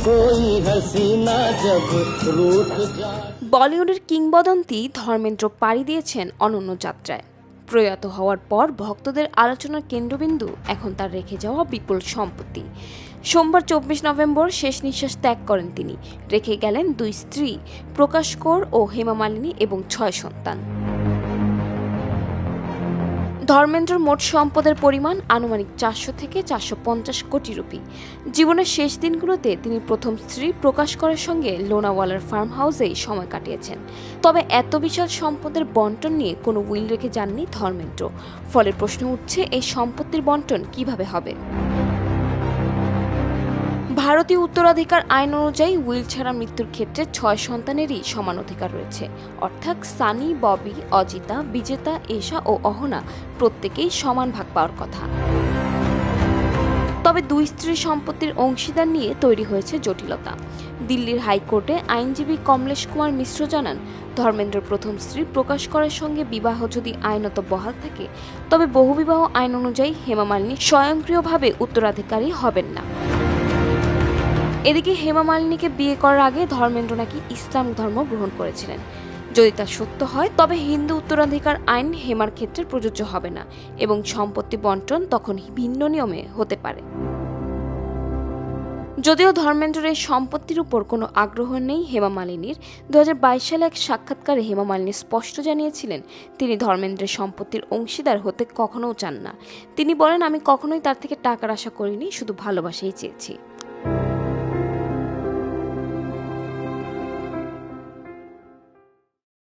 कोई हसीना जब रूठ जाए। বলিউডের কিংবদন্তি ধর্মেন্দ্র পাড়ি দিয়েছেন অনন্য যাত্রায়। প্রয়াত হওয়ার পর ভক্তদের আলোচনার কেন্দ্রবিন্দু এখন তার রেখে যাওয়া বিপুল সম্পত্তি। সোমবার 24 নভেম্বর শেষ নিঃশ্বাস ত্যাগ করেন তিনি। রেখে গেলেন 2 স্ত্রী প্রকাশ কৌর ও হেমা মালিনী এবং 6 সন্তান। ধর্মেন্দ্রর মোট সম্পদের পরিমাণ আনুমানিক 400 থেকে 450 কোটি রুপি। জীবনের শেষ দিনগুলোতে তিনি প্রথম স্ত্রী প্রকাশ করার সঙ্গে লোনাওয়ালার ফার্ম হাউসেই সময় কাটিয়েছেন। তবে এত বিশাল সম্পদের বন্টন নিয়ে কোনো উইল রেখে যাননি ধর্মেন্দ্র। ফলে প্রশ্ন উঠছে, এই সম্পত্তির বন্টন কিভাবে হবে? ভারতীয় উত্তরাধিকার আইন অনুযায়ী উইল ছাড়া মৃত্যুর ক্ষেত্রে 6 সন্তানেরই সমান অধিকার রয়েছে। অর্থাৎ সানি, ববি, অজিতা, বিজেতা, এশা ও অহনা প্রত্যেকেই সমান ভাগ পাওয়ার কথা। তবে 2 স্ত্রীর সম্পত্তির অংশীদার নিয়ে তৈরি হয়েছে জটিলতা। দিল্লির হাইকোর্টে আইনজীবী কমলেশ কুমার মিশ্র জানান, ধর্মেন্দ্র প্রথম স্ত্রী প্রকাশ করার সঙ্গে বিবাহ যদি আইনত বহাল থাকে, তবে বহুবিবাহ আইন অনুযায়ী হেমা মালিনী স্বয়ংক্রিয়ভাবে উত্তরাধিকারী হবেন না। এদিকে হেমা মালিনীকে বিয়ে করার আগে ধর্মেন্দ্র নাকি ইসলাম ধর্ম গ্রহণ করেছিলেন। যদি তা সত্য হয়, তবে হিন্দু উত্তরাধিকার আইন হেমার ক্ষেত্রে প্রযোজ্য হবে না এবং সম্পত্তি বন্টন তখন ভিন্ন নিয়মে হতে পারে। যদিও ধর্মেন্দ্রের এই সম্পত্তির উপর কোনো আগ্রহ নেই হেমা মালিনীর, 2022 সালে এক সাক্ষাৎকারে হেমা মালিনী স্পষ্ট জানিয়েছিলেন তিনি ধর্মেন্দ্রের সম্পত্তির অংশীদার হতে কখনোও চান না। তিনি বলেন, আমি কখনোই তার থেকে টাকার আশা করিনি, শুধু ভালোবাসাই চেয়েছি।